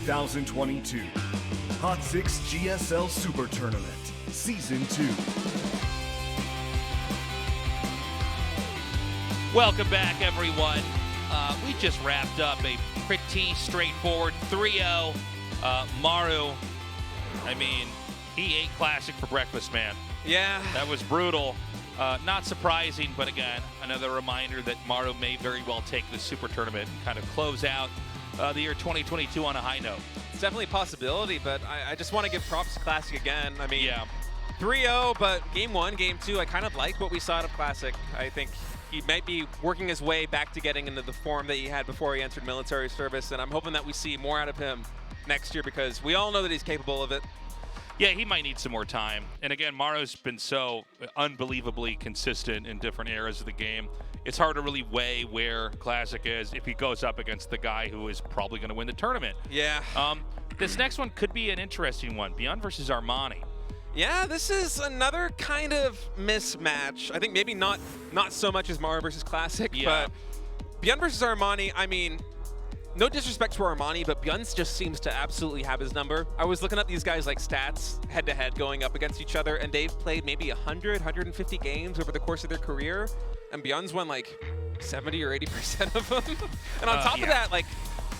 2022 Hot 6 GSL Super Tournament Season 2. Welcome back, everyone. We just wrapped up a pretty straightforward 3-0. Maru, I mean, he ate classic for breakfast, man. Yeah. That was brutal. Not surprising, but again, another reminder that Maru may very well take this Super Tournament and kind of close out the year 2022 on a high note. It's definitely a possibility, but I just want to give props to Classic again. I mean, yeah. 3-0, but game one, game two, I kind of liked what we saw out of Classic. I think he might be working his way back to getting into the form that he had before he entered military service, and I'm hoping that we see more out of him next year because we all know that he's capable of it. Yeah, he might need some more time. And again, Maru's been so unbelievably consistent in different eras of the game. It's hard to really weigh where Classic is if he goes up against the guy who is probably going to win the tournament. Yeah. This next one could be an interesting one. ByuN versus Armani. Yeah, this is another kind of mismatch. I think maybe not so much as Maru versus Classic, yeah. But ByuN versus Armani, I mean, no disrespect to Armani, but ByuN just seems to absolutely have his number. I was looking up these guys' like stats head-to-head going up against each other, and they've played maybe 100, 150 games over the course of their career, and ByuN's won like 70 or 80% of them. And on top of that, like,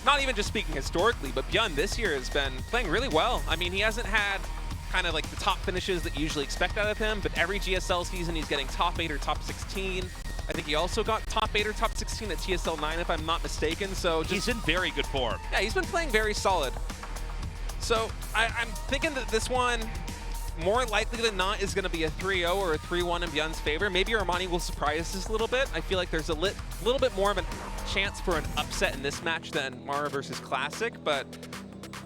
not even just speaking historically, but ByuN this year has been playing really well. I mean, he hasn't had kind of like the top finishes that you usually expect out of him, but every GSL season he's getting top 8 or top 16. I think he also got top 8 or top 16 at GSL 9, if I'm not mistaken. So he's in very good form. Yeah, he's been playing very solid. So I'm thinking that this one, more likely than not, is going to be a 3-0 or a 3-1 in ByuN's favor. Maybe Armani will surprise us a little bit. I feel like there's a little bit more of a chance for an upset in this match than Maru versus Classic, but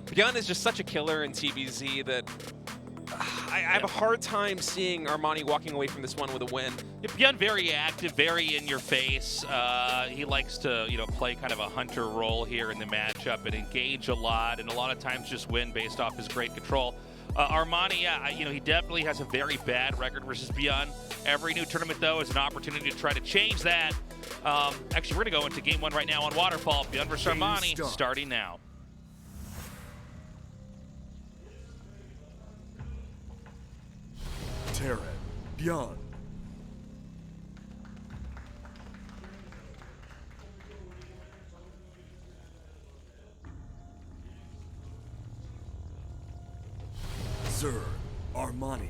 ByuN is just such a killer in TVZ that I have a hard time seeing Armani walking away from this one with a win. Yeah, ByuN very active, very in your face. He likes to, play kind of a hunter role here in the matchup and engage a lot, and a lot of times just win based off his great control. Armani, yeah, he definitely has a very bad record versus ByuN. Every new tournament, though, is an opportunity to try to change that. Actually, we're going to go into game one right now on Waterfall. ByuN versus Armani, starting now. Terran, ByuN. Sir, Armani.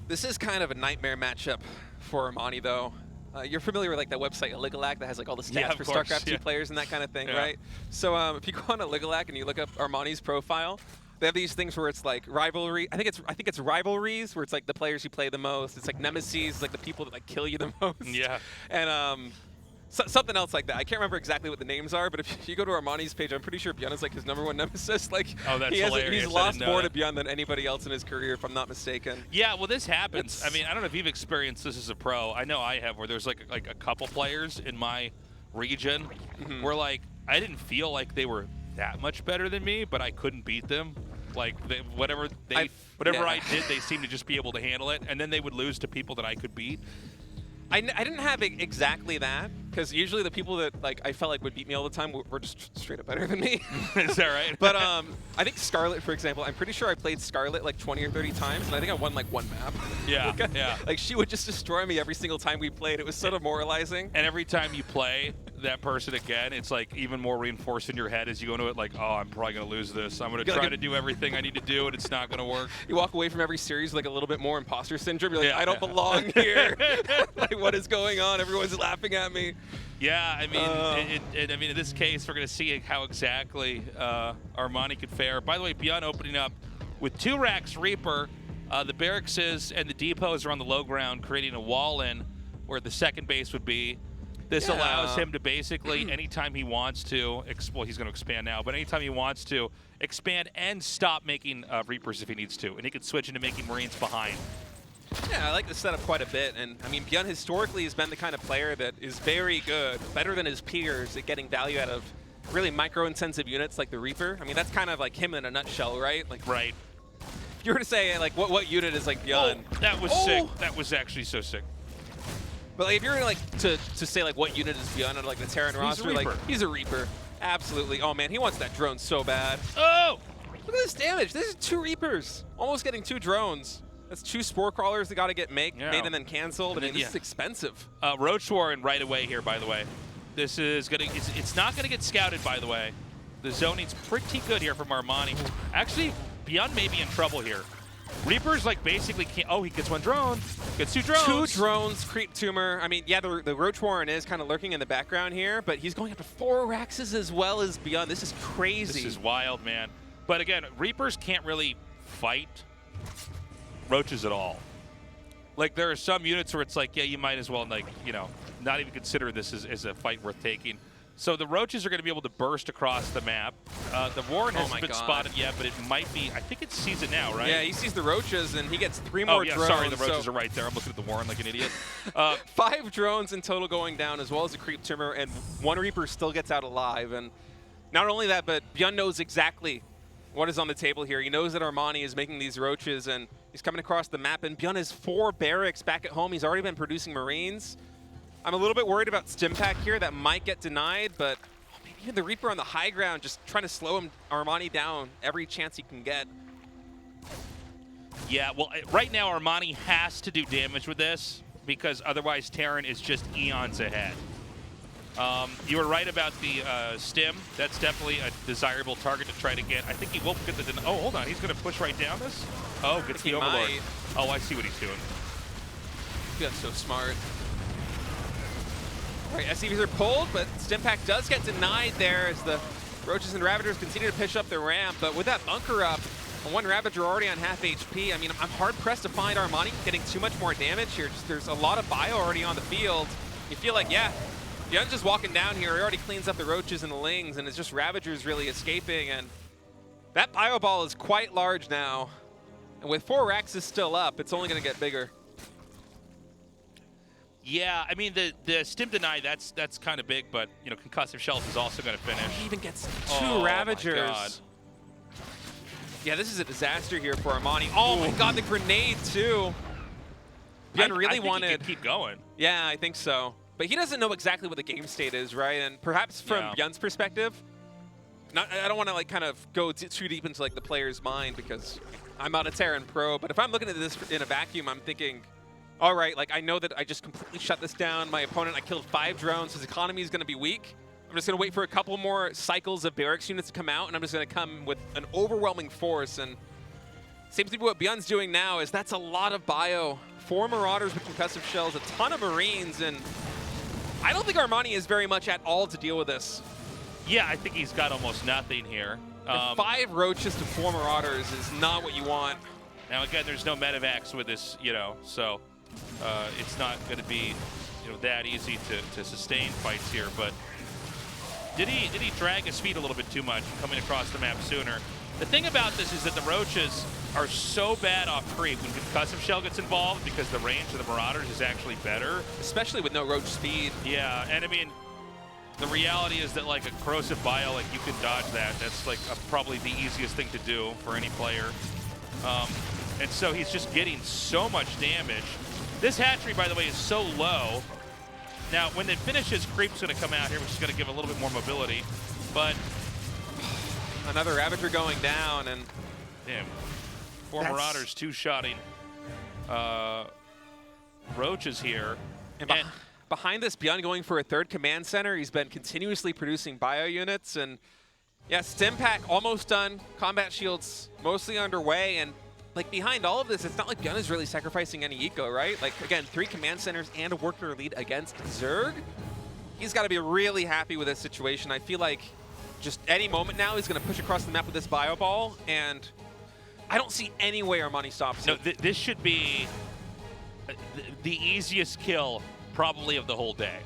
This is kind of a nightmare matchup for Armani, though. You're familiar with like that website, Ligalac, that has like all the stats for StarCraft 2 players and that kind of thing, right? So if you go on a Ligalac and you look up Armani's profile, they have these things where it's like rivalry. I think it's rivalries where it's like the players you play the most. It's like nemesis, like the people that like kill you the most. Yeah. And something else like that. I can't remember exactly what the names are, but if you go to Armani's page, I'm pretty sure ByuN is like his #1 nemesis. Like, oh, that's hilarious. He's lost more to ByuN than anybody else in his career, if I'm not mistaken. Yeah, well, this happens. I mean, I don't know if you've experienced this as a pro. I know I have, where there's like a couple players in my region where like I didn't feel like they were that much better than me, but I couldn't beat them. Like whatever I did, they seemed to just be able to handle it, and then they would lose to people that I could beat. I didn't have exactly that, because usually the people that like I felt like would beat me all the time were just straight up better than me. Is that right? But I think Scarlet, for example, I'm pretty sure I played Scarlet like 20 or 30 times, and I think I won like one map. Yeah, yeah. Like she would just destroy me every single time we played. It was so demoralizing. And every time you play that person again, it's like even more reinforced in your head as you go into it, like, oh, I'm probably going to lose this. I'm going to try to do everything I need to do, and it's not going to work. You walk away from every series with like a little bit more imposter syndrome. You're like, I don't belong here. Like, what is going on? Everyone's laughing at me. Yeah, I mean, in this case, we're going to see how exactly Armani could fare. By the way, ByuN opening up with 2 racks Reaper. The barracks and the depots are on the low ground, creating a wall in where the second base would be. This allows him to basically, anytime he wants to, well, he's going to expand now, but anytime he wants to, expand and stop making Reapers if he needs to. And he could switch into making Marines behind. Yeah, I like the setup quite a bit. And I mean, ByuN historically has been the kind of player that is very good, better than his peers at getting value out of really micro-intensive units like the Reaper. I mean, that's kind of like him in a nutshell, right? Like, right. If you were to say, like, what unit is, like, ByuN? Oh, that was sick. That was actually so sick. But like, if you're like to say like what unit is ByuN on like the Terran roster, like he's a Reaper. Absolutely. Oh man, he wants that drone so bad. Oh! Look at this damage. This is 2 Reapers. Almost getting 2 drones. That's 2 Spore Crawlers that got to get made and then canceled. I mean, this is expensive. Roach Warren right away here, by the way. This is gonna. It's not gonna get scouted, by the way. The zoning's pretty good here from Armani. Actually, ByuN may be in trouble here. Reaper's like basically can't. Oh, he gets 1 drone. Gets 2 drones. 2 drones, creep tumor. I mean, yeah, the Roach Warren is kind of lurking in the background here, but he's going up to 4 Raxes as well as ByuN. This is crazy. This is wild, man. But again, Reapers can't really fight Roaches at all. Like, there are some units where it's like, yeah, you might as well, like, you know, not even consider this as a fight worth taking. So the Roaches are going to be able to burst across the map. The Warren hasn't been spotted yet, but it might be. I think it sees it now, right? Yeah, he sees the Roaches, and he gets 3 more drones. Sorry, the Roaches are right there. I'm looking at the Warren like an idiot. 5 drones in total going down, as well as a creep tumor, and 1 Reaper still gets out alive. And not only that, but ByuN knows exactly what is on the table here. He knows that Armani is making these Roaches, and he's coming across the map, and ByuN has 4 barracks back at home. He's already been producing Marines. I'm a little bit worried about Stimpack here. That might get denied, but maybe even the Reaper on the high ground just trying to slow him, Armani down every chance he can get. Yeah, well, right now Armani has to do damage with this because otherwise Terran is just eons ahead. You were right about the stim. That's definitely a desirable target to try to get. I think he will get the... Oh, hold on. He's going to push right down this? Oh, gets the Overlord. Oh, I see what he's doing. That's so smart. All right, SCVs are pulled, but Stimpack does get denied there as the Roaches and Ravagers continue to push up the ramp. But with that bunker up, 1 Ravager already on half HP, I mean, I'm hard-pressed to find Armani getting too much more damage here. Just, there's a lot of bio already on the field. You feel like, yeah, ByuN's just walking down here. He already cleans up the Roaches and the Lings, and it's just Ravagers really escaping. And that bio ball is quite large now. And with 4 Raxes still up, it's only going to get bigger. Yeah, I mean, the stim deny, that's kind of big, but, you know, concussive shells is also going to finish. He even gets 2 Ravagers. My God. Yeah, this is a disaster here for Armani. Oh my God, the grenade too. ByuN really wanted. He could keep going. Yeah, I think so. But he doesn't know exactly what the game state is, right? And perhaps from ByuN's perspective, I don't want to like kind of go too deep into like the player's mind because I'm not a Terran pro. But if I'm looking at this in a vacuum, I'm thinking, all right, like I know that I just completely shut this down. My opponent, I killed 5 drones. His economy is going to be weak. I'm just going to wait for a couple more cycles of barracks units to come out, and I'm just going to come with an overwhelming force. And seems to be what ByuN's doing now is that's a lot of bio. 4 Marauders with concussive shells, a ton of Marines, and I don't think Armani is very much at all to deal with this. Yeah, I think he's got almost nothing here. 5 Roaches to 4 Marauders is not what you want. Now, again, there's no medevacs with this, you know, so it's not going to be, you know, that easy to sustain fights here. But did he drag his feet a little bit too much coming across the map sooner? The thing about this is that the Roaches are so bad off creep when concussive shell gets involved because the range of the Marauders is actually better. Especially with no Roach speed. Yeah, and I mean, the reality is that like a corrosive bio, like you can dodge that. That's like probably the easiest thing to do for any player. And so he's just getting so much damage. This hatchery, by the way, is so low. Now, when it finishes, creep's going to come out here, which is going to give a little bit more mobility. But another Ravager going down, and damn, 4 Marauders two-shotting Roaches here. And behind this, ByuN going for a 3rd command center. He's been continuously producing bio units, and yeah, Stimpack almost done. Combat shields mostly underway, and like behind all of this, it's not like ByuN is really sacrificing any eco, right? Like again, 3 command centers and a worker lead against Zerg. He's got to be really happy with this situation. I feel like just any moment now he's going to push across the map with this bio ball, and I don't see any way Armani stops it. No, this should be the easiest kill probably of the whole day.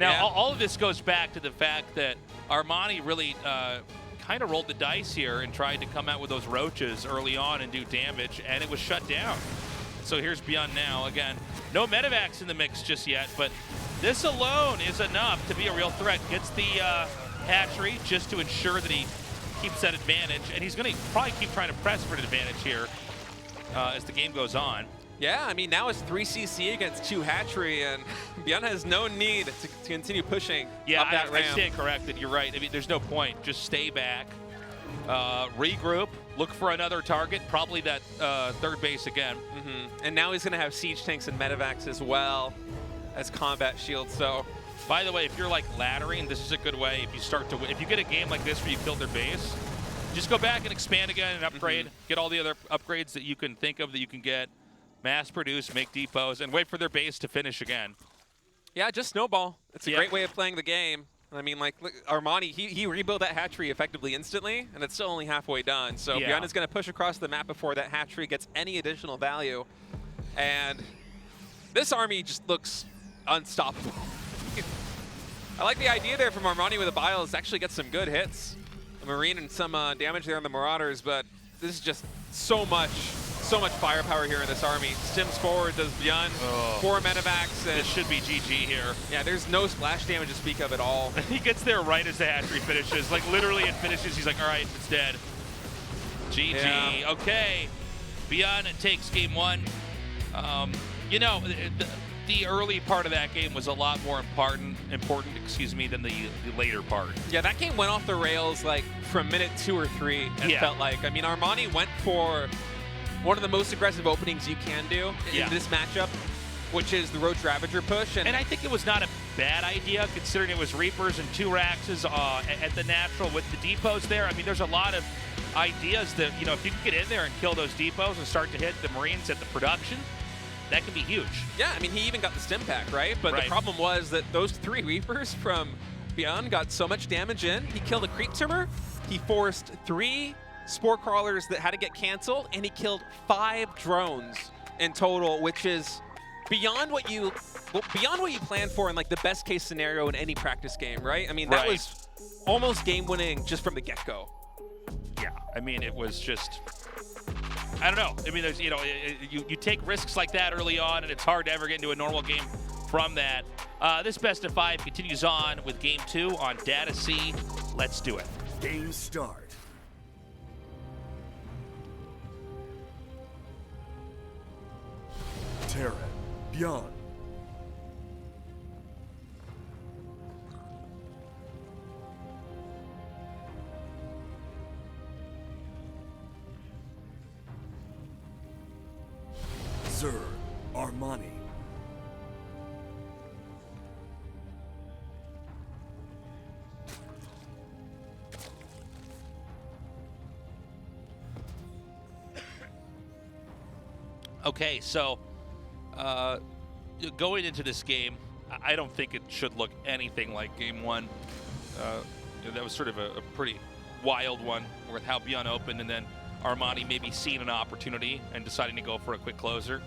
Now, all of this goes back to the fact that Armani really kind of rolled the dice here and tried to come out with those Roaches early on and do damage, and it was shut down. So here's ByuN now. Again, no medevacs in the mix just yet, but this alone is enough to be a real threat. Gets the hatchery just to ensure that he keeps that advantage, and he's going to probably keep trying to press for an advantage here. as the game goes on. Yeah, I mean, now it's 3 CC against 2 Hatchery, and ByuN has no need to continue pushing up that ramp. I stand corrected. You're right. I mean, there's no point. Just stay back, regroup, look for another target, probably that third base again. And now he's going to have siege tanks and medevacs as well as combat shields. So, by the way, if you're like laddering, this is a good way. If you start to, if you get a game like this where you killed their base, just go back and expand again and upgrade. Get all the other upgrades that you can think of that you can get. Mass produce, make depots, and wait for their base to finish again. Yeah, just snowball. It's a great way of playing the game. I mean, like, look, Armani, he rebuilt that hatchery effectively instantly, and it's still only halfway done. So ByuN is going to push across the map before that hatchery gets any additional value. And this army just looks unstoppable. I like the idea there from Armani with the Biles to actually get some good hits. A Marine and some damage there on the Marauders, but this is just so much firepower here in this army. Stims forward, does ByuN, 4 medevacs. And this should be GG here. Yeah, there's no splash damage to speak of at all. He gets there right as the hatchery finishes. Like, literally it finishes, he's like, all right, it's dead. GG. Yeah. Okay. ByuN takes game 1. You know, the early part of that game was a lot more important, than the later part. Yeah, that game went off the rails like from minute 2 or 3, it felt like. I mean, Armani went for one of the most aggressive openings you can do in this matchup, which is the Roach Ravager push. And I think it was not a bad idea, considering it was Reapers and 2 Raxes at the natural with the depots there. I mean, there's a lot of ideas that, you know, if you can get in there and kill those depots and start to hit the Marines at the production, that can be huge. Yeah, I mean, he even got the stim pack, right? But the problem was that those 3 Reapers from ByuN got so much damage in. He killed a Creep Timber, he forced 3 Spore Crawlers that had to get canceled, and he killed 5 drones in total, which is beyond what you planned for in like the best case scenario in any practice game, right? I mean, that was almost game winning just from the get-go. Yeah, I mean, it was just, I don't know. I mean, there's, you know, you take risks like that early on, and it's hard to ever get into a normal game from that. This best of 5 continues on with game 2 on Data C. Let's do it. Game start. Terran, ByuN. Zerg, Armani. Okay, so going into this game, I don't think it should look anything like game 1. That was sort of a pretty wild one with how ByuN opened, and then Armani maybe seeing an opportunity and deciding to go for a quick closer.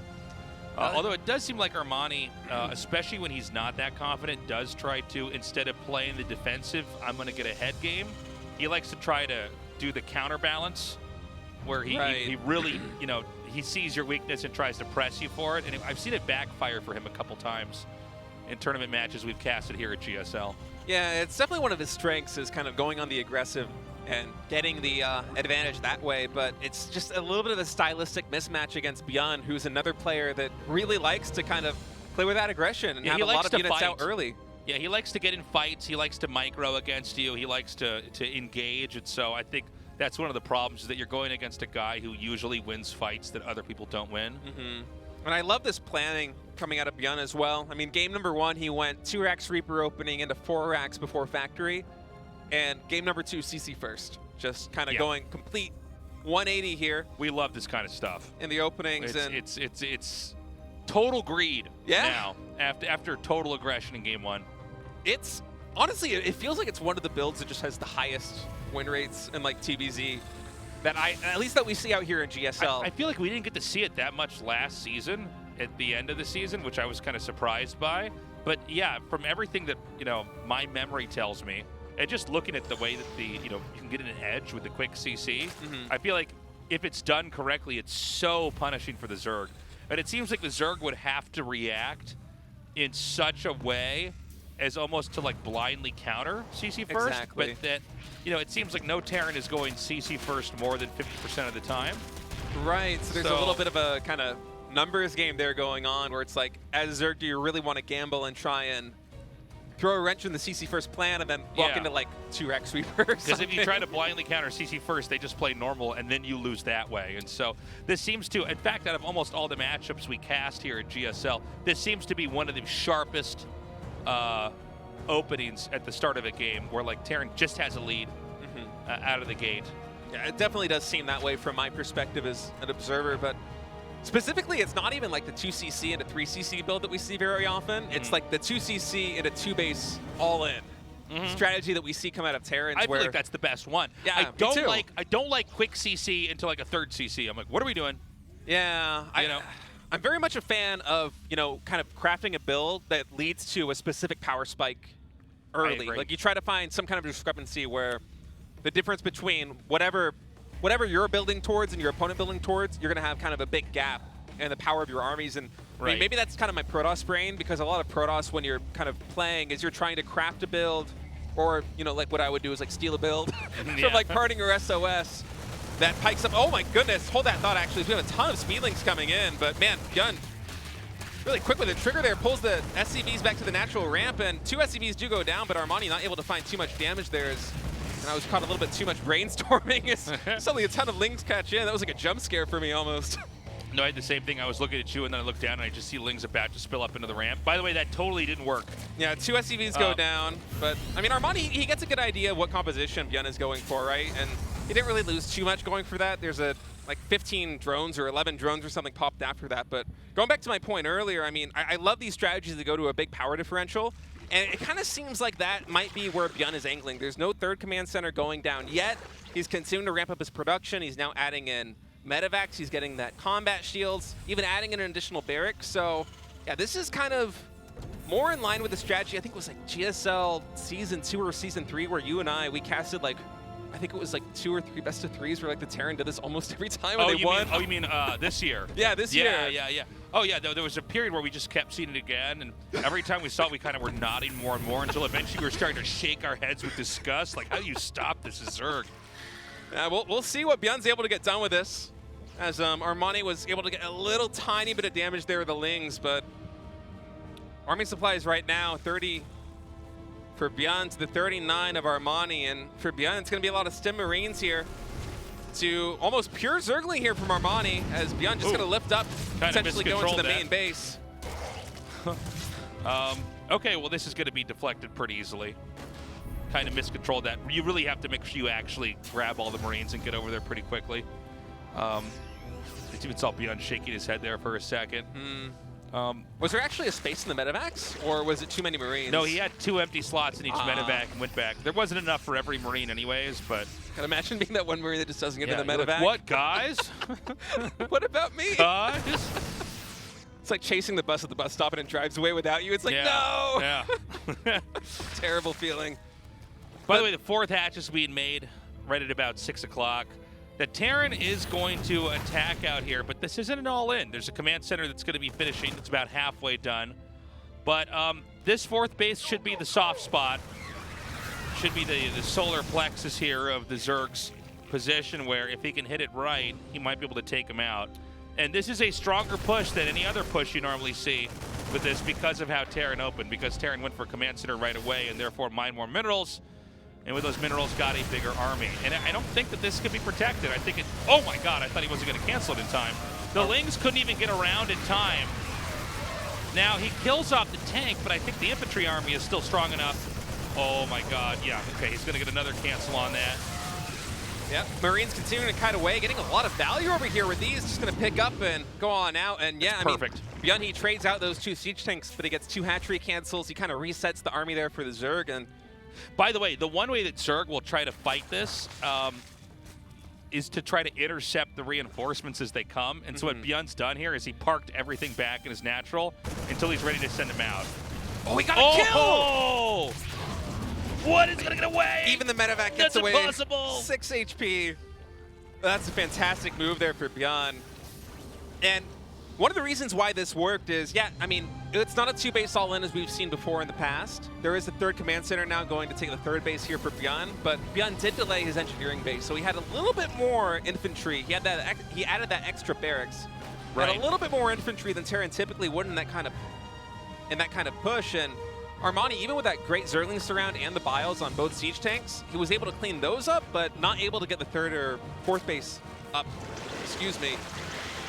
Although it does seem like Armani, especially when he's not that confident, does try to, instead of playing the defensive, I'm going to get a head game, he likes to try to do the counterbalance, where he really, you know, he sees your weakness and tries to press you for it. And I've seen it backfire for him a couple times in tournament matches we've casted here at GSL. Yeah, it's definitely one of his strengths, is kind of going on the aggressive and getting the advantage that way, but it's just a little bit of a stylistic mismatch against ByuN, who's another player that really likes to kind of play with that aggression and have a lot of units out early. Yeah, he likes to get in fights, he likes to micro against you, he likes to engage, and so I think that's one of the problems, is that you're going against a guy who usually wins fights that other people don't win. And I love this planning coming out of ByuN as well. I mean, game number 1, he went 2 racks Reaper opening into 4 racks before Factory. And game number 2, CC first. Just kind of going complete 180 here. We love this kind of stuff. In the openings. It's total greed now, after total aggression in game 1. It's, honestly, it feels like it's one of the builds that just has the highest win rates in like TBZ that at least that we see out here in GSL. I feel like we didn't get to see it that much last season at the end of the season, which I was kind of surprised by. But yeah, from everything that, you know, my memory tells me, and just looking at the way that you can get an edge with the quick CC, I feel like if it's done correctly, it's so punishing for the Zerg. And it seems like the Zerg would have to react in such a way as almost to like blindly counter CC first. Exactly. But that, you know, it seems like no Terran is going CC first more than 50% of the time. Right, so there's a little bit of a kind of numbers game there going on where it's like, as Zerg, do you really want to gamble and try and throw a wrench in the CC first plan and then walk into like 2x sweepers? Because if you try to blindly counter CC first, they just play normal and then you lose that way. And so this seems to, in fact, out of almost all the matchups we cast here at GSL, this seems to be one of the sharpest openings at the start of a game where like Terran just has a lead out of the gate. Yeah, it definitely does seem that way from my perspective as an observer, but specifically, it's not even like the 2cc and a 3cc build that we see very often. It's like the 2cc and a 2-base all-in strategy that we see come out of Terrans. I feel like that's the best one. Yeah, I don't like quick CC into like a third CC. I'm like, what are we doing? Yeah, I'm very much a fan of, kind of crafting a build that leads to a specific power spike early. Like you try to find some kind of discrepancy where the difference between whatever you're building towards and your opponent building towards, you're going to have kind of a big gap in the power of your armies. And I mean, maybe that's kind of my Protoss brain, because a lot of Protoss, when you're kind of playing, is you're trying to craft a build, or, like what I would do is like steal a build from like Parting or SOS that pikes up. Oh my goodness, hold that thought actually. We have a ton of speedlings coming in, but man, ByuN really quick with the trigger there, pulls the SCVs back to the natural ramp, and 2 SCVs do go down, but Armani not able to find too much damage there. And I was caught a little bit too much brainstorming. Suddenly a ton of lings catch in. That was like a jump scare for me almost. No, I had the same thing. I was looking at you, and then I looked down, and I just see lings about to spill up into the ramp. By the way, that totally didn't work. Yeah, 2 SCVs go down. But, I mean, Armani, he gets a good idea of what composition ByuN is going for, right? And he didn't really lose too much going for that. There's like 15 drones or 11 drones or something popped after that. But going back to my point earlier, I mean, I love these strategies that go to a big power differential. And it kind of seems like that might be where ByuN is angling. There's no third command center going down yet. He's continuing to ramp up his production. He's now adding in medevacs. He's getting that combat shields, even adding in an additional barrack. So, yeah, this is kind of more in line with the strategy. I think it was like GSL Season 2 or Season 3 where you and we casted like, I think it was like 2 or 3 best of 3s where like the Terran did this almost every time and they won. You mean this year? Yeah, this year. Yeah. Oh yeah, there was a period where we just kept seeing it again, and every time we saw it, we kind of were nodding more and more until eventually we were starting to shake our heads with disgust. Like, how do you stop this Zerg? Yeah, we'll see what ByuN's able to get done with this, as Armani was able to get a little tiny bit of damage there with the lings, but army supplies right now 30 for ByuN to the 39 of Armani, and for ByuN it's going to be a lot of Stim Marines here to almost pure Zergling here from Armani, as ByuN just going to lift up, potentially go into the main base. Okay, well this is going to be deflected pretty easily. Kind of miscontrolled that. You really have to make sure you actually grab all the Marines and get over there pretty quickly. I even saw ByuN shaking his head there for a second. Was there actually a space in the medevacs, or was it too many Marines? No, he had 2 empty slots in each medevac and went back. There wasn't enough for every Marine anyways, but... Can you imagine being that one Marine that just doesn't get in the medevac? Like, what, guys? What about me? Guys? It's like chasing the bus at the bus stop and it drives away without you. It's like, no! Yeah. Terrible feeling. By the way, the 4th hatch is being made right at about 6 o'clock. The Terran is going to attack out here, but this isn't an all-in. There's a command center that's going to be finishing. It's about halfway done. But this 4th base should be the soft spot. Should be the solar plexus here of the Zerg's position, where if he can hit it right, he might be able to take him out. And this is a stronger push than any other push you normally see with this because of how Terran opened, because Terran went for command center right away and therefore mined more minerals. And with those minerals, got a bigger army. And I don't think that this could be protected. I think it... Oh my god, I thought he wasn't going to cancel it in time. The Lings couldn't even get around in time. Now, he kills off the tank, but I think the infantry army is still strong enough. Oh my god, yeah, okay, he's going to get another cancel on that. Yep, Marines continuing to kite away, getting a lot of value over here with these. Just going to pick up and go on out. And yeah, perfect. ByuN, he trades out those 2 siege tanks, but he gets 2 hatchery cancels. He kind of resets the army there for the Zerg. And by the way, the one way that Zerg will try to fight this is to try to intercept the reinforcements as they come. And so what ByuN's done here is he parked everything back in his natural until he's ready to send them out. Oh, he got a kill! What is going to get away? Even the medevac gets away. That's impossible. 6 HP. That's a fantastic move there for ByuN. And one of the reasons why this worked is, yeah, I mean, It's not a 2-base all-in as we've seen before in the past. There is a third command center now going to take the third base here for ByuN, but ByuN did delay his engineering base, so he had a little bit more infantry. He added that extra barracks. Right. Had a little bit more infantry than Terran typically would in that kind of push. And Armani, even with that great Zergling surround and the bios on both siege tanks, he was able to clean those up, but not able to get the third or fourth base up. Excuse me.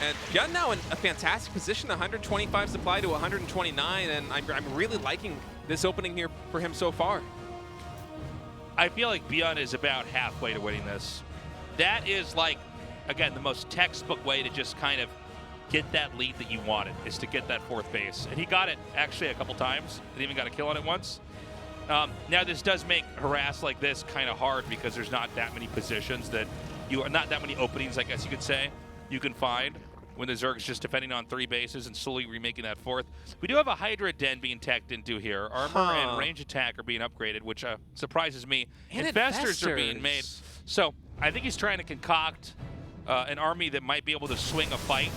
And ByuN now in a fantastic position, 125 supply to 129, and I'm really liking this opening here for him so far. I feel like ByuN is about halfway to winning this. That is like, again, the most textbook way to just kind of get that lead that you wanted, is to get that fourth base. And he got it actually a couple times, and even got a kill on it once. Now this does make harass like this kind of hard because there's not that many positions that you are, not that many openings, I guess you could say, you can find when the Zerg's just defending on 3 bases and slowly remaking that fourth. We do have a Hydra Den being teched into here. Armor and range attack are being upgraded, which surprises me. And Infestors are being made. So I think he's trying to concoct an army that might be able to swing a fight.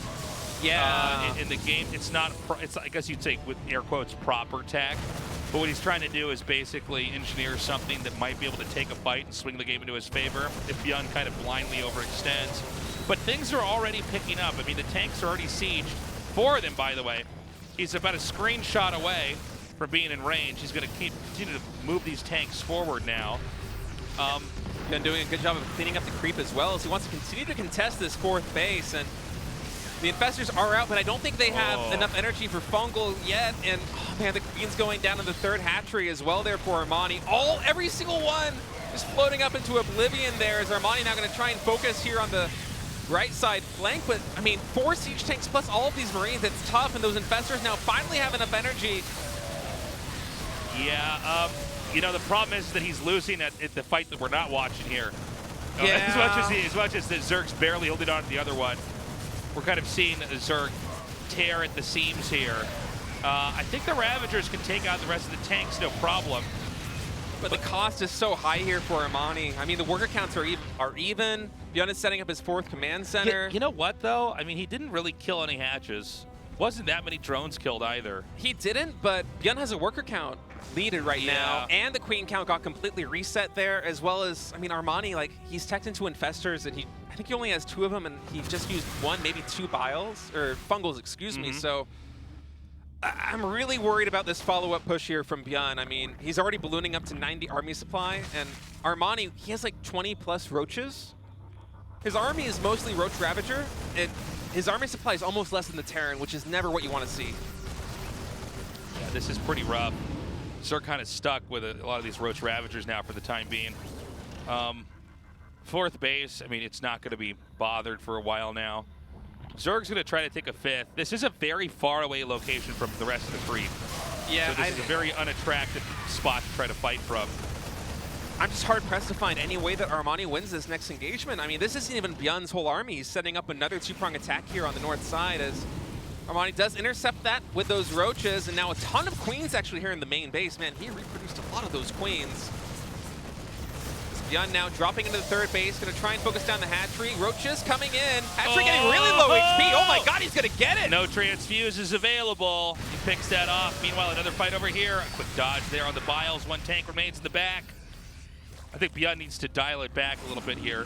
Yeah. In the game. It's not, it's, I guess you'd say with air quotes, proper tech. But what he's trying to do is basically engineer something that might be able to take a fight and swing the game into his favor if ByuN kind of blindly overextends. But things are already picking up. I mean, the tanks are already sieged. 4 of them, by the way. He's about a screenshot away from being in range. He's going to continue to move these tanks forward now. Been doing a good job of cleaning up the creep as well, as he wants to continue to contest this fourth base. And the Infestors are out, but I don't think they have enough energy for Fungal yet. And oh man, the Queen's going down to the third hatchery as well there for Armani. Every single one just floating up into oblivion there. Is Armani now going to try and focus here on the right side flank? But I mean, 4 siege tanks plus all of these Marines, it's tough, and those Infestors now finally have enough energy. Yeah, you know, the problem is that he's losing at the fight that we're not watching here. Yeah. As much as the Zerg's barely holding on to the other one, we're kind of seeing Zerg tear at the seams here. I think the Ravagers can take out the rest of the tanks, no problem. But the cost is so high here for Armani. I mean, the worker counts are even. ByuN is setting up his 4th command center. You know what, though? I mean, he didn't really kill any hatches. Wasn't that many drones killed either. He didn't, but ByuN has a worker count leaded right now, and the Queen count got completely reset there, as well as, I mean, Armani, like, he's teched into Infestors, and I think he only has 2 of them, and he just used 1, maybe 2 biles, or Fungals, excuse me, so I'm really worried about this follow-up push here from ByuN. I mean, he's already ballooning up to 90 army supply, and Armani, he has like 20 plus roaches. His army is mostly Roach Ravager, and his army supply is almost less than the Terran, which is never what you want to see. Yeah, this is pretty rough. Zerg kind of stuck with a lot of these Roach Ravagers now for the time being. 4th base, I mean, it's not going to be bothered for a while now. Zerg's going to try to take a 5th. This is a very far away location from the rest of the creep. Yeah, so this is a very unattractive spot to try to fight from. I'm just hard-pressed to find any way that Armani wins this next engagement. I mean, this isn't even ByuN's whole army. He's setting up another 2-prong attack here on the north side as Armani does intercept that with those roaches, and now a ton of queens actually here in the main base. Man, he reproduced a lot of those queens. ByuN now dropping into the third base, going to try and focus down the hatchery. Roaches coming in. Hatchery getting really low HP. Oh my god, he's going to get it! No transfuse is available. He picks that off. Meanwhile, another fight over here. A quick dodge there on the biles. 1 tank remains in the back. I think ByuN needs to dial it back a little bit here.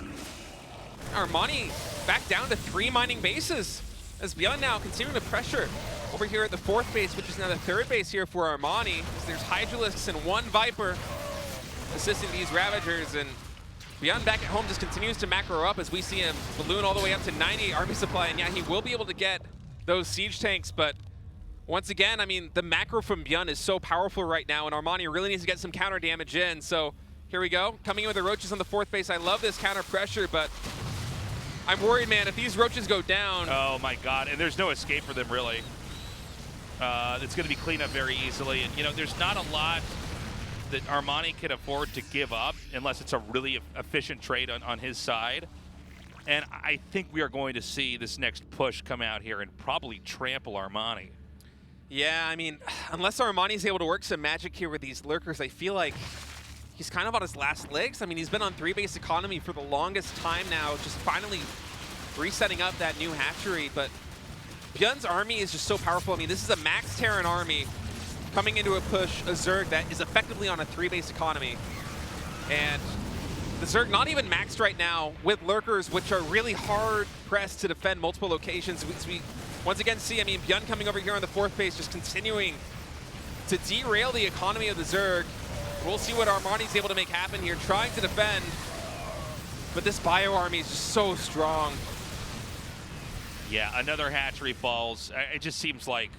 Armani back down to 3 mining bases as ByuN now continuing to pressure over here at the 4th base, which is now the 3rd base here for Armani. There's Hydralisks and 1 Viper assisting these Ravagers, and ByuN back at home just continues to macro up as we see him balloon all the way up to 90 army supply, and yeah, he will be able to get those siege tanks, but once again, I mean, the macro from ByuN is so powerful right now, and Armani really needs to get some counter damage in, so here we go, coming in with the Roaches on the 4th base. I love this counter pressure, but I'm worried, man, if these Roaches go down. Oh my god, and there's no escape for them, really. It's going to be cleaned up very easily, and you know, there's not a lot that Armani can afford to give up unless it's a really efficient trade on his side. And I think we are going to see this next push come out here and probably trample Armani. Yeah, I mean, unless Armani's able to work some magic here with these lurkers, I feel like he's kind of on his last legs. I mean, he's been on 3-base economy for the longest time now, just finally resetting up that new hatchery. But ByuN's army is just so powerful. I mean, this is a max Terran army coming into a push, a Zerg that is effectively on a 3-base economy. And the Zerg not even maxed right now with Lurkers, which are really hard pressed to defend multiple locations. We once again see, I mean, ByuN coming over here on the 4th base, just continuing to derail the economy of the Zerg. We'll see what Armani's able to make happen here, trying to defend. But this Bio army is just so strong. Yeah, another hatchery falls. It just seems like,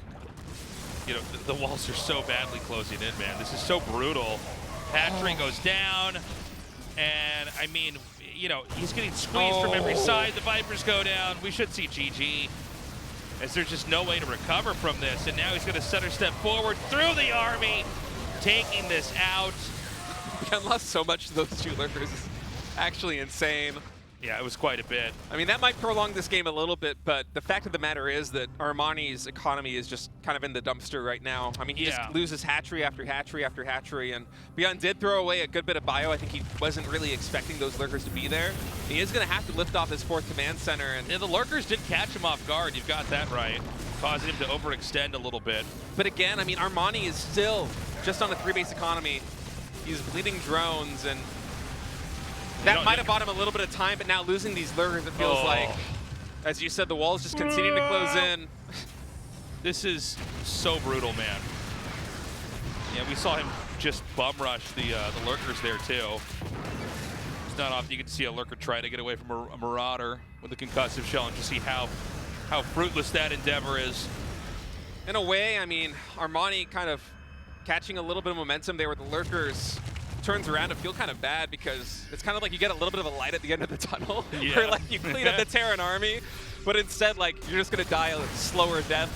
you know, the walls are so badly closing in, man. This is so brutal. Hatchery goes down, and I mean, you know, he's getting squeezed from every side. The Vipers go down. We should see GG, as there's just no way to recover from this. And now he's going to center step forward through the army, taking this out. ByuN lost so much to those 2 Lurkers. It's actually insane. Yeah, it was quite a bit. I mean, that might prolong this game a little bit, but the fact of the matter is that Armani's economy is just kind of in the dumpster right now. I mean, he just loses hatchery after hatchery after hatchery, and ByuN did throw away a good bit of bio. I think he wasn't really expecting those Lurkers to be there. He is going to have to lift off his 4th command center. And yeah, the Lurkers did catch him off guard. You've got that right, causing him to overextend a little bit. But again, I mean, Armani is still just on a 3-base economy. He's bleeding drones, and that might have bought him a little bit of time, but now losing these Lurkers, it feels like, as you said, the walls just continue to close in. This is so brutal, man. Yeah, we saw him just bum rush the Lurkers there, too. It's not often you can see a Lurker try to get away from a Marauder with a concussive shell and just see how fruitless that endeavor is. In a way, I mean, Armani kind of catching a little bit of momentum there with the Lurkers turns around and feel kind of bad, because it's kind of like you get a little bit of a light at the end of the tunnel, where like you clean up the Terran army, but instead like you're just gonna die a slower death.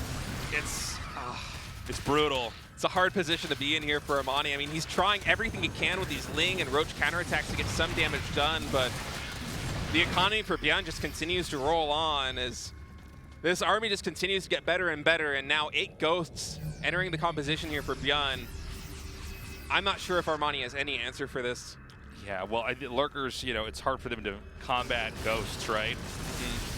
It's brutal. It's a hard position to be in here for Armani. I mean, he's trying everything he can with these Ling and Roach counterattacks to get some damage done, but the economy for ByuN just continues to roll on as this army just continues to get better and better, and now 8 Ghosts entering the composition here for ByuN. I'm not sure if Armani has any answer for this. Yeah, well, Lurkers, you know, it's hard for them to combat Ghosts, right?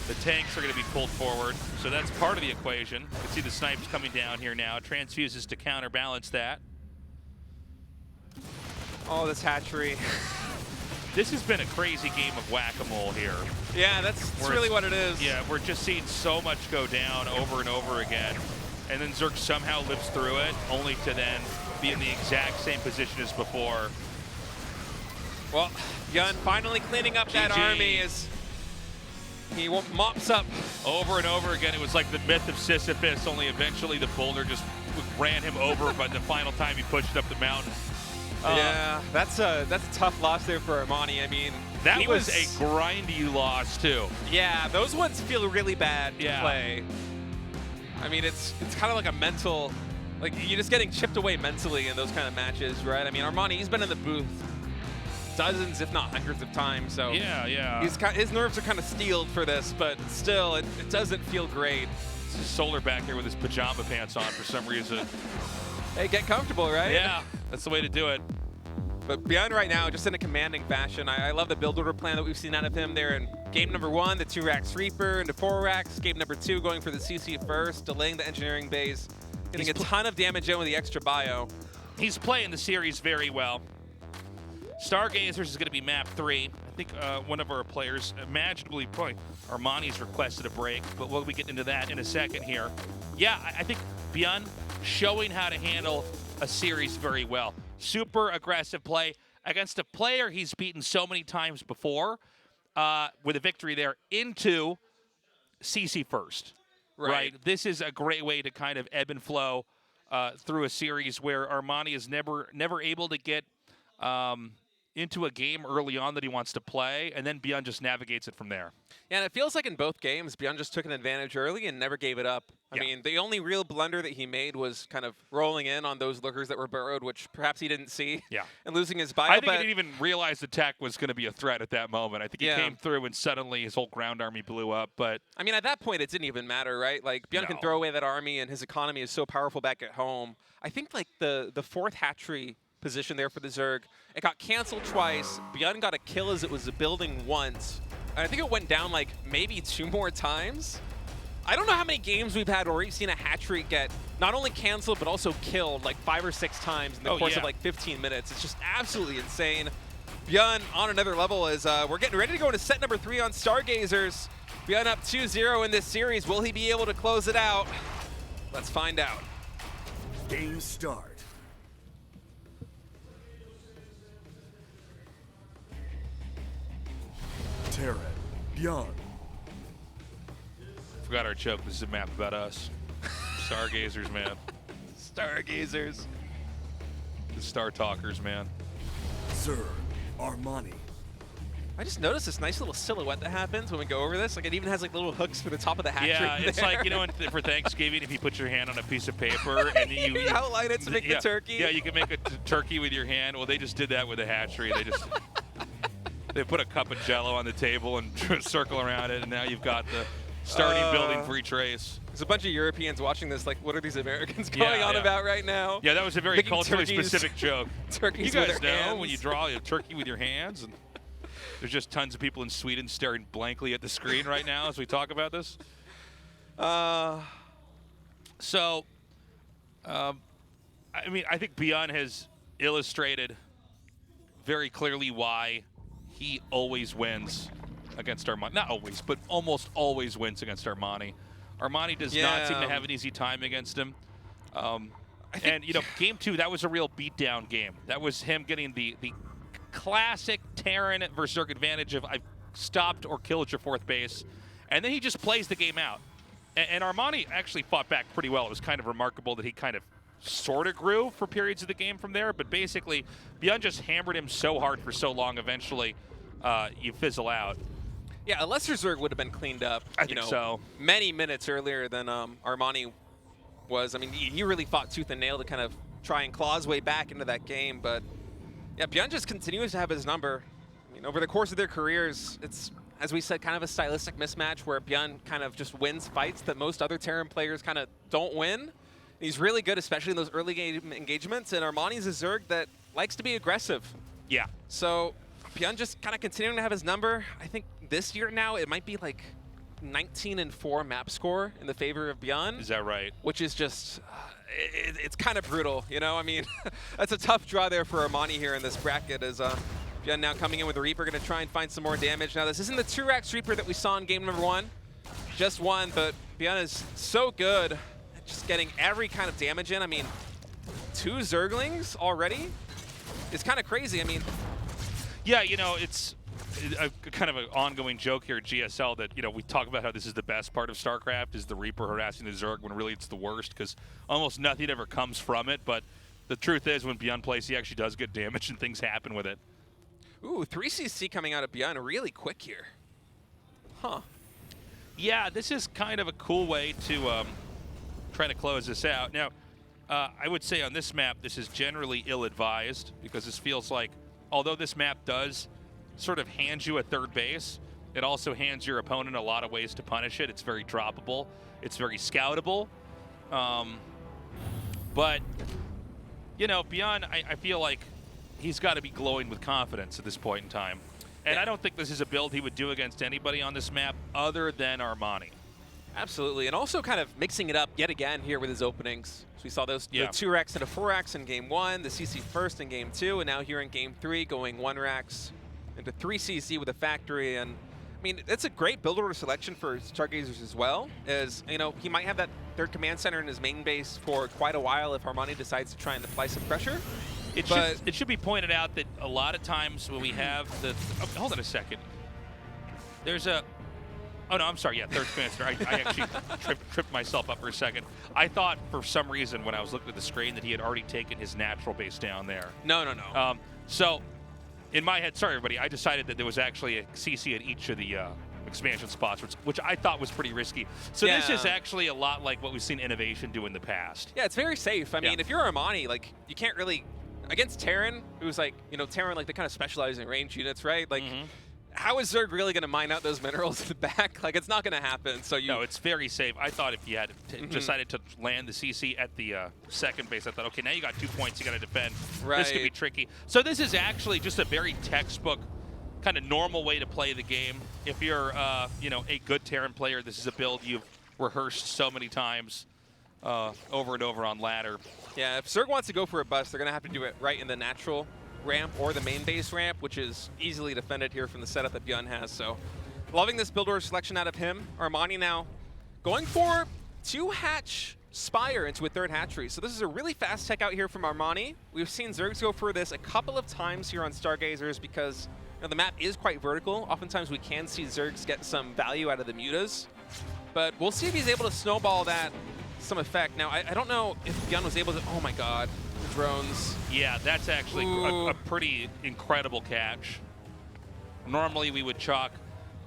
The tanks are going to be pulled forward, so that's part of the equation. You can see the snipes coming down here now. Transfuses to counterbalance that. Oh, this hatchery. This has been a crazy game of whack-a-mole here. Yeah, that's really what it is. Yeah, we're just seeing so much go down over and over again. And then Zerg somehow lives through it, only to then be in the exact same position as before. Well, ByuN finally cleaning up that army as he mops up. Over and over again, it was like the myth of Sisyphus, only eventually the boulder just ran him over by the final time he pushed up the mountain. Yeah, that's a tough loss there for Armani. I mean, that was a grindy loss too. Yeah, those ones feel really bad to play. I mean, it's kind of like a mental, like you're just getting chipped away mentally in those kind of matches, right? I mean, Armani, he's been in the booth dozens, if not hundreds of times, so his nerves are kind of steeled for this, but still, it doesn't feel great. It's just Solar back there with his pajama pants on for some reason. Hey, get comfortable, right? Yeah, that's the way to do it. But ByuN right now, just in a commanding fashion. I love the build order plan that we've seen out of him there in game number 1, the 2 racks Reaper into 4 racks. Game number 2, going for the CC first, delaying the engineering bays, getting a ton of damage in with the extra bio. He's playing the series very well. Stargazers is going to be map 3. I think one of our players, magically, probably Armani's requested a break, but we'll be getting into that in a second here. Yeah, I think ByuN showing how to handle a series very well. Super aggressive play against a player he's beaten so many times before, with a victory there into CC first. Right. This is a great way to kind of ebb and flow through a series where Armani is never able to get into a game early on that he wants to play, and then ByuN just navigates it from there. Yeah, and it feels like in both games, ByuN just took an advantage early and never gave it up. I mean, the only real blunder that he made was kind of rolling in on those Lurkers that were burrowed, which perhaps he didn't see, and losing his bio. I think he didn't even realize the tech was going to be a threat at that moment. I think he came through and suddenly his whole ground army blew up. But I mean, at that point, it didn't even matter, right? Like, ByuN can throw away that army, and his economy is so powerful back at home. I think, like, the 4th hatchery position there for the Zerg, it got canceled twice. ByuN got a kill as it was building once. And I think it went down like maybe 2 more times. I don't know how many games we've had where we've seen a hatchery get not only canceled, but also killed like 5 or 6 times in the course of like 15 minutes. It's just absolutely insane. ByuN on another level as we're getting ready to go into set number 3 on Stargazers. ByuN up 2-0 in this series. Will he be able to close it out? Let's find out. Game start. Terran, ByuN. Forgot our joke. This is a map about us. Stargazers, man. Stargazers. The Star Talkers, man. Zerg, Armani. I just noticed this nice little silhouette that happens when we go over this. Like, it even has like little hooks for the top of the hatchery. Yeah, it's there. like, you know, for Thanksgiving, if you put your hand on a piece of paper and you outline it to make the turkey. Yeah, you can make a turkey with your hand. Well, they just did that with a hatchery. They just they put a cup of Jello on the table and circle around it, and now you've got the starting building for each race. There's a bunch of Europeans watching this. Like, what are these Americans going on about right now? Yeah, that was a very Making culturally turkeys. specific joke. Turkeys you guys with their know hands. when you draw a turkey with your hands, and there's just tons of people in Sweden staring blankly at the screen right now as we talk about this. I mean, I think ByuN has illustrated very clearly why he always wins against Armani. Not always, but almost always wins against Armani. Armani does not seem to have an easy time against him. And, you know, game 2, that was a real beatdown game. That was him getting the classic Terran versus Zerg advantage of I've stopped or killed your 4th base. And then he just plays the game out. And Armani actually fought back pretty well. It was kind of remarkable that he kind of sort of grew for periods of the game from there. But basically, ByuN just hammered him so hard for so long, eventually you fizzle out. Yeah, a lesser Zerg would have been cleaned up. I think so. Many minutes earlier than Armani was. I mean, he really fought tooth and nail to kind of try and claw his way back into that game. But yeah, ByuN just continues to have his number. I mean, over the course of their careers, it's, as we said, kind of a stylistic mismatch where ByuN kind of just wins fights that most other Terran players kind of don't win. He's really good, especially in those early game engagements. And Armani's a Zerg that likes to be aggressive. Yeah. So ByuN just kind of continuing to have his number. I think this year now it might be like 19-4 map score in the favor of ByuN. Is that right? Which is just, it's kind of brutal, you know? I mean, that's a tough draw there for Armani here in this bracket as ByuN now coming in with the Reaper, going to try and find some more damage. Now, this isn't the 2-Rax Reaper that we saw in game number 1. Just one, but ByuN is so good at just getting every kind of damage in. I mean, 2 Zerglings already is kind of crazy. I mean, yeah, you know, it's a kind of an ongoing joke here at GSL that, you know, we talk about how this is the best part of StarCraft is the Reaper harassing the Zerg when really it's the worst because almost nothing ever comes from it. But the truth is when ByuN plays, he actually does get damage and things happen with it. Ooh, 3CC coming out of ByuN really quick here. Huh. Yeah, this is kind of a cool way to try to close this out. Now, I would say on this map, this is generally ill-advised because this feels like, although this map does sort of hand you a 3rd base, it also hands your opponent a lot of ways to punish it. It's very droppable. It's very scoutable. But, you know, ByuN, I feel like he's got to be glowing with confidence at this point in time. And I don't think this is a build he would do against anybody on this map other than Armani. Absolutely, and also kind of mixing it up yet again here with his openings. So we saw those the 2-Rax and a 4-Rax in game 1, the CC first in game 2, and now here in game 3 going 1-Rax into 3CC with a factory. And I mean, that's a great build order selection for Stargazers as well, as, you know, he might have that 3rd command center in his main base for quite a while if Armani decides to try and apply some pressure. It should be pointed out that a lot of times when we have the... Oh, hold on a second. There's a... Oh, no, I'm sorry. Yeah, 3rd command center. I actually tripped myself up for a second. I thought for some reason when I was looking at the screen that he had already taken his natural base down there. No, no, no. So in my head, sorry, everybody, I decided that there was actually a CC at each of the expansion spots, which I thought was pretty risky. So this is actually a lot like what we've seen Innovation do in the past. Yeah, it's very safe. I mean, if you're Armani, like, you can't really... Against Terran, who's like, you know, Terran, like, they kind of specialize in range units, right? Like, how is Zerg really going to mine out those minerals in the back? Like, it's not going to happen. So No, it's very safe. I thought if you had decided to land the CC at the 2nd base, I thought, okay, now you got 2 points you got to defend. Right. This could be tricky. So this is actually just a very textbook, kind of normal way to play the game. If you're, you know, a good Terran player, this is a build you've rehearsed so many times over and over on ladder. Yeah, if Zerg wants to go for a bust, they're going to have to do it right in the natural ramp or the main base ramp, which is easily defended here from the setup that ByuN has. So loving this build order selection out of him. Armani now going for 2-hatch Spire into a 3rd hatchery. So this is a really fast tech out here from Armani. We've seen Zergs go for this a couple of times here on Stargazers because the map is quite vertical. Oftentimes we can see Zergs get some value out of the mutas, but we'll see if he's able to snowball that some effect. Now, I don't know if ByuN was able to, oh my god, the drones. Yeah, that's actually a pretty incredible catch. Normally we would chalk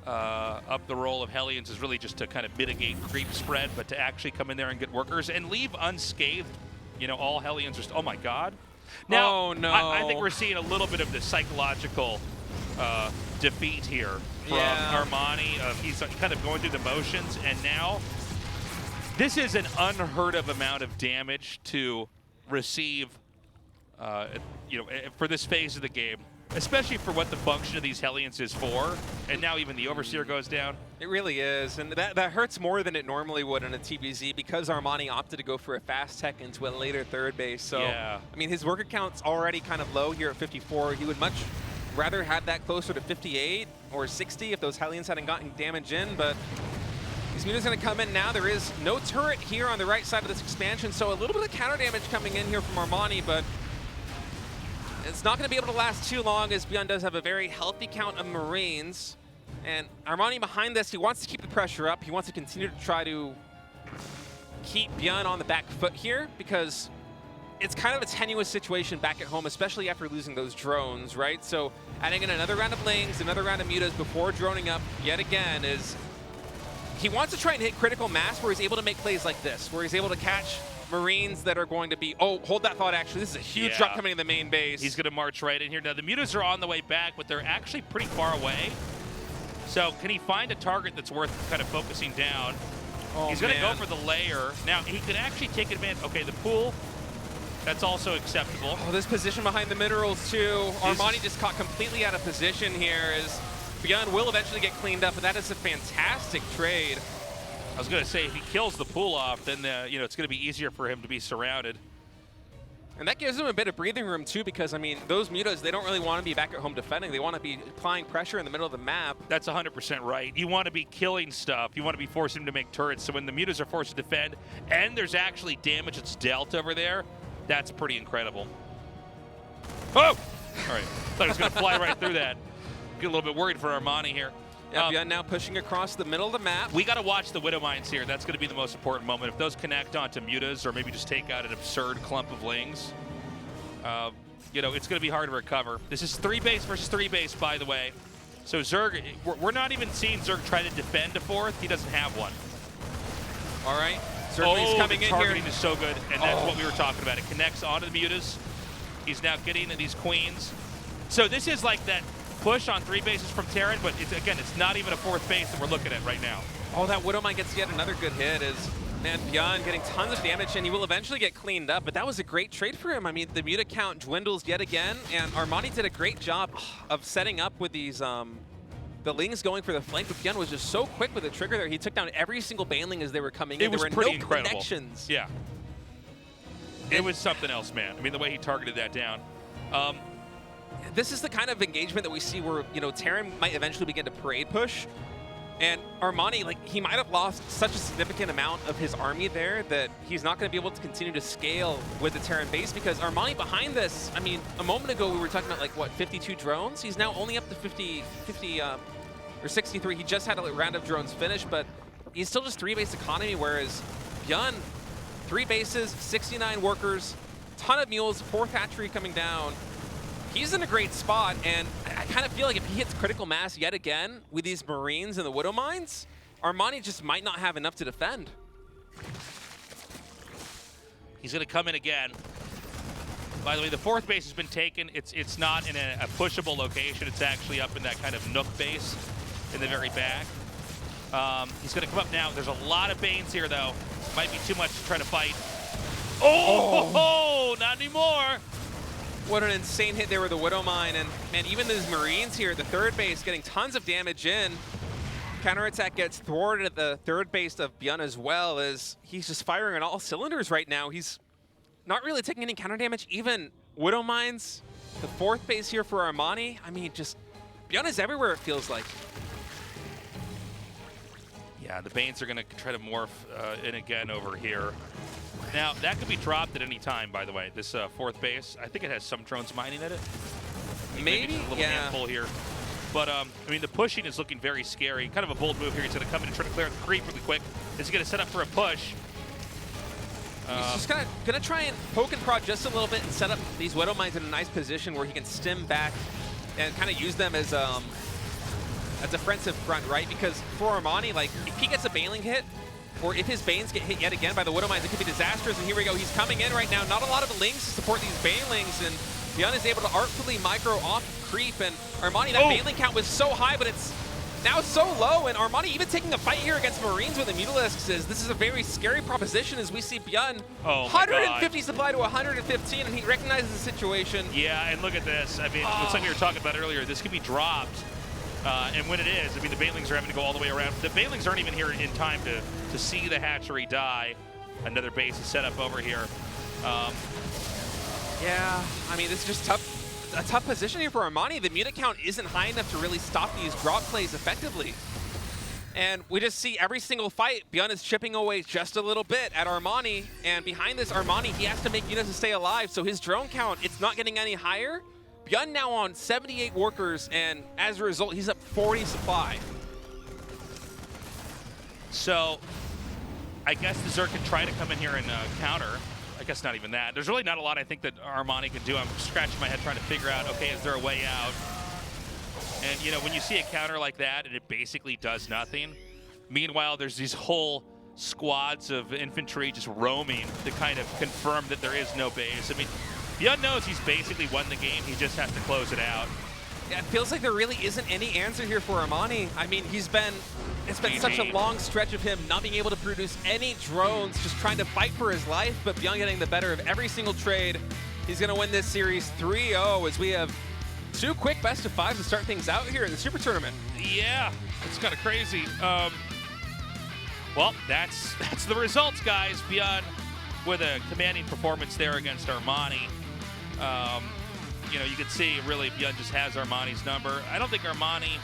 up the role of Hellions is really just to kind of mitigate creep spread, but to actually come in there and get workers and leave unscathed, all Hellions just, oh my god. Now, oh no. I think we're seeing a little bit of the psychological defeat here from Armani. He's kind of going through the motions, and now this is an unheard of amount of damage to receive, for this phase of the game, especially for what the function of these Hellions is for. And now even the Overseer goes down. It really is, and that hurts more than it normally would in a TBZ because Armani opted to go for a fast tech into a later 3rd base. So, yeah. I mean, his worker count's already kind of low here at 54. He would much rather have that closer to 58 or 60 if those Hellions hadn't gotten damage in, but these mutas going to come in now. There is no turret here on the right side of this expansion, so a little bit of counter damage coming in here from Armani, but it's not going to be able to last too long as ByuN does have a very healthy count of Marines. And Armani behind this, he wants to keep the pressure up. He wants to continue to try to keep ByuN on the back foot here because it's kind of a tenuous situation back at home, especially after losing those drones, right? So adding in another round of Lings, another round of mutas before droning up yet again is he wants to try and hit critical mass where he's able to make plays like this, where he's able to catch Marines that are going to be, oh, hold that thought, actually. This is a huge drop coming in the main base. He's going to march right in here. Now, the mutas are on the way back, but they're actually pretty far away. So can he find a target that's worth kind of focusing down? Oh, he's going to go for the layer. Now, he can actually take advantage. Okay, the pool, that's also acceptable. Oh, this position behind the minerals, too. Armani just caught completely out of position here as ByuN will eventually get cleaned up, but that is a fantastic trade. I was going to say, if he kills the pool off, then it's going to be easier for him to be surrounded. And that gives him a bit of breathing room, too, because, I mean, those mutas, they don't really want to be back at home defending. They want to be applying pressure in the middle of the map. That's 100% right. You want to be killing stuff. You want to be forcing him to make turrets. So when the mutas are forced to defend, and there's actually damage that's dealt over there, that's pretty incredible. Oh! All right. Thought he was going to fly right through that. Get a little bit worried for Armani here. Yeah, ByuN now pushing across the middle of the map. We got to watch the Widow Mines here. That's going to be the most important moment. If those connect onto mutas or maybe just take out an absurd clump of Lings, it's going to be hard to recover. This is 3 base versus 3 base, by the way. So Zerg, we're not even seeing Zerg try to defend a 4th. He doesn't have one. All right. Zergling's coming in here. Targeting is so good, and that's what we were talking about. It connects onto the mutas. He's now getting these queens. So this is like that push on 3 bases from Terran, but it's not even a 4th base that we're looking at right now. Oh, that Widow Mine gets yet another good hit as, man, ByuN getting tons of damage, and he will eventually get cleaned up, but that was a great trade for him. I mean, the muta count dwindles yet again, and Armani did a great job of setting up with these, the Lings going for the flank, but ByuN was just so quick with the trigger there. He took down every single Baneling as they were coming in. It was there were pretty no incredible. Connections. Yeah. It was something else, man. I mean, the way he targeted that down. This is the kind of engagement that we see where, Terran might eventually begin to parade push. And Armani, he might have lost such a significant amount of his army there that he's not going to be able to continue to scale with the Terran base because Armani behind this, I mean, a moment ago we were talking about 52 drones? He's now only up to 50 or 63. He just had a round of drones finished, but he's still just 3 base economy, whereas ByuN, 3 bases, 69 workers, ton of mules, 4th hatchery coming down. He's in a great spot, and I kind of feel like if he hits critical mass yet again with these Marines and the Widow Mines, Armani just might not have enough to defend. He's going to come in again. By the way, the 4th base has been taken. It's not in a pushable location. It's actually up in that kind of nook base in the very back. He's going to come up now. There's a lot of Banes here, though. Might be too much to try to fight. Oh, not anymore. What an insane hit there with the Widow Mine. And man, even these Marines here at the 3rd base getting tons of damage in. counterattack gets thwarted at the third base of ByuN as well, as he's just firing on all cylinders right now. He's not really taking any counter damage. Even Widow Mines, the fourth base here for Armani. I mean, just ByuN is everywhere, it feels like. Yeah, the Banes are going to try to morph in again over here. Now, that could be dropped at any time, by the way, this fourth base. I think it has some drones mining in it. Maybe a little yeah. handful here. But, I mean, the pushing is looking very scary. Kind of a bold move here. He's going to come in and try to clear the creep really quick. Is he going to set up for a push? He's just going to try and poke and prod just a little bit and set up these Widow Mines in a nice position where he can stem back and kind of use them as a defensive front, right? Because for Armani, like, if he gets a bailing hit, or if his Banes get hit yet again by the Widow Mines, it could be disastrous. And here we go. He's coming in right now. Not a lot of links to support these Banelings, and ByuN is able to artfully micro off creep. And Armani, that Baneling count was so high, but it's now so low. And Armani even taking a fight here against Marines with the Mutalisks. This is a very scary proposition as we see ByuN 150 supply to 115, and he recognizes the situation. Yeah, and look at this. I mean, it's like we were talking about earlier. This could be dropped. And when it is, I mean, the Banelings are having to go all the way around. The Banelings aren't even here in time to see the hatchery die. Another base is set up over here. Yeah, I mean, this is just a tough position here for Armani. The mutant count isn't high enough to really stop these drop plays effectively. And we just see every single fight, ByuN is chipping away just a little bit at Armani. And behind this Armani, he has to make units to stay alive. So his drone count, it's not getting any higher. ByuN now on 78 workers, and as a result, he's up 40 supply. So, I guess the Zerg can try to come in here and counter. I guess not even that. There's really not a lot I think that Armani can do. I'm scratching my head trying to figure out, okay, is there a way out? And, you know, when you see a counter like that and it basically does nothing, meanwhile, there's these whole squads of infantry just roaming to kind of confirm that there is no base. I mean, ByuN knows he's basically won the game. He just has to close it out. Yeah, it feels like there really isn't any answer here for Armani. I mean, it's been such a long stretch of him not being able to produce any drones, just trying to fight for his life, but ByuN getting the better of every single trade. He's going to win this series 3-0 as we have two quick best of fives to start things out here in the Super Tournament. Yeah, it's kind of crazy. Well, that's the results, guys. ByuN with a commanding performance there against Armani. You know, you can see really ByuN just has Armani's number. I don't think Armani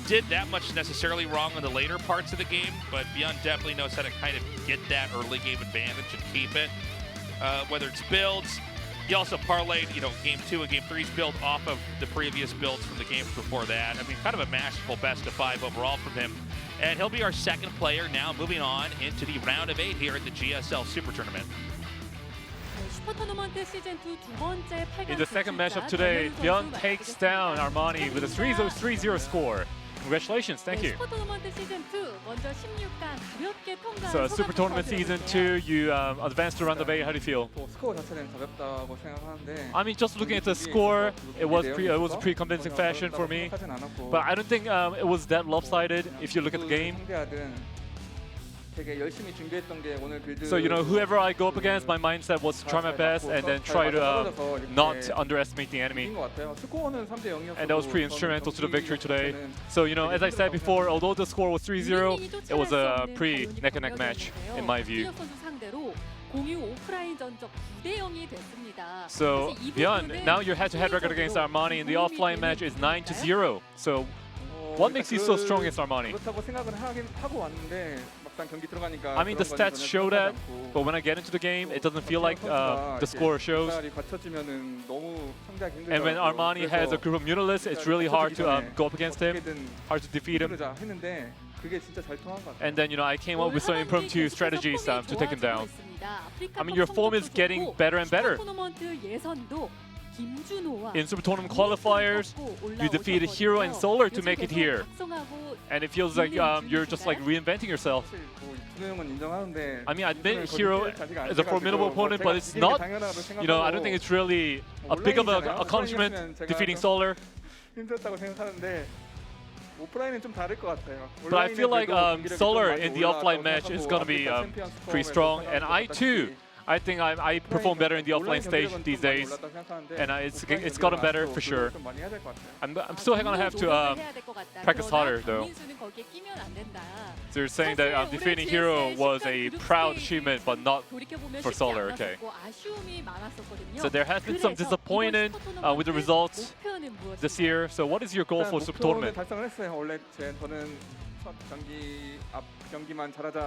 did that much necessarily wrong in the later parts of the game, but ByuN definitely knows how to kind of get that early game advantage and keep it. Whether it's builds, he also parlayed, you know, game 2 and game 3's build off of the previous builds from the games before that. I mean, kind of a masterful best of 5 overall from him. And he'll be our second player now moving on into the round of 8 here at the GSL Super Tournament. In the second matchup today, ByuN takes down Armani with a 3-0 score. Congratulations, thank you. So Super Tournament Season 2, you advanced to round of 8, how do you feel? I mean, just looking at the score, it was a pretty convincing fashion for me. But I don't think it was that lopsided if you look at the game. So, you know, whoever I go up against, my mindset was to try my best and then try to not underestimate the enemy. And that was pretty instrumental to the victory today. So, you know, as I said before, although the score was 3-0, it was a pretty neck-and-neck match, in my view. So, ByuN, now your head-to-head record against Armani in the offline match is 9-0. So, what makes you so strong against Armani? I mean, the stats show that, but when I get into the game, it doesn't feel like the score shows. And when Armani has a group of Mutalisks, it's really hard to go up against him, hard to defeat him. And then, you know, I came up with some impromptu strategies to take him down. I mean, your form is getting better and better. In Super Tournament qualifiers, you defeated Hero and Solar to make it here. And it feels like you're just like reinventing yourself. I mean, I admit Hero is a formidable opponent, but it's not, you know, I don't think it's really a big of an accomplishment defeating Solar. But I feel like Solar in the offline match is going to be pretty strong. And I too I think I perform better in the offline stage these days, and it's gotten better for sure. I'm still gonna have to practice harder though. So you're saying that defeating Hero was a proud achievement, but not for Solar, okay. So there has been some disappointment with the results this year. So what is your goal for Super Tournament?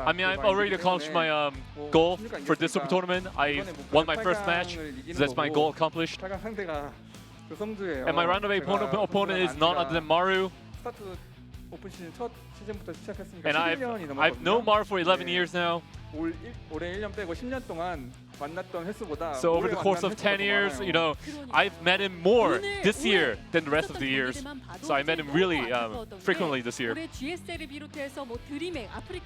I mean, I've already accomplished my goal for this Super Tournament. I won my first match, so that's my goal accomplished. And my round of 8 opponent is none other than Maru. And I've known Maru for 11 years now. So over the course of 10 years, you know, I've met him more this year than the rest of the years. So I met him really frequently this year.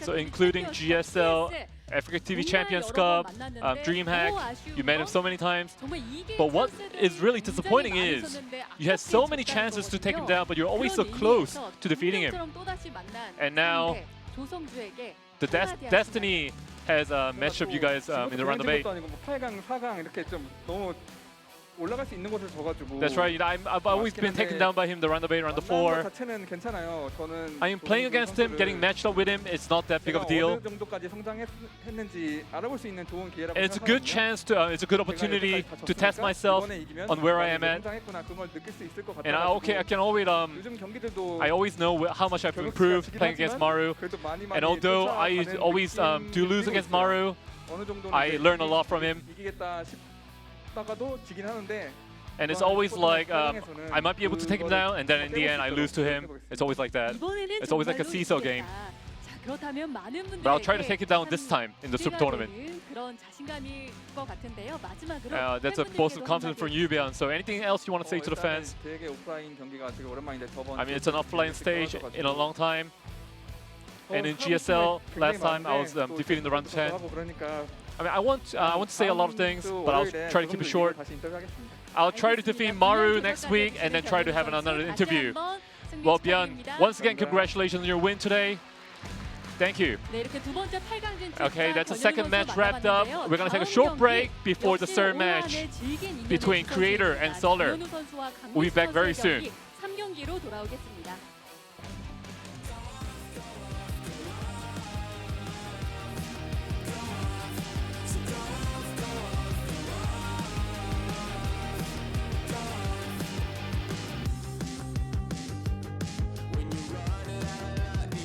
So including GSL, Africa TV Champions Cup, DreamHack, you met him so many times. But what is really disappointing is you had so many chances to take him down, but you're always so close to defeating him. And now the Destiny has matched up you guys in the round of 8. That's right. I've always been taken down by him the round of 8, round of 4. I am playing against him, getting matched up with him. It's not that big of a deal. And it's a good chance to, it's a good opportunity to test myself on where I am at. And I can always, I always know how much I've improved playing against Maru. And although I always do lose against Maru, I learn a lot from him. And it's always like I might be able to take him down, and then in the end I lose to him. It's always like that. It's always like a seesaw game. But I'll try to take it down this time in the Super Tournament. That's a boast of confidence from you, ByuN. So anything else you want to say to the fans? I mean, it's an offline stage in a long time. And in GSL, last time I was defeating the round 10. I mean, I want to say a lot of things, but I'll try to keep it short. I'll try to defeat Maru next week and then try to have another interview. Well, ByuN, once again, congratulations on your win today. Thank you. Okay, that's the second match wrapped up. We're going to take a short break before the third match between Creator and Solar. We'll be back very soon.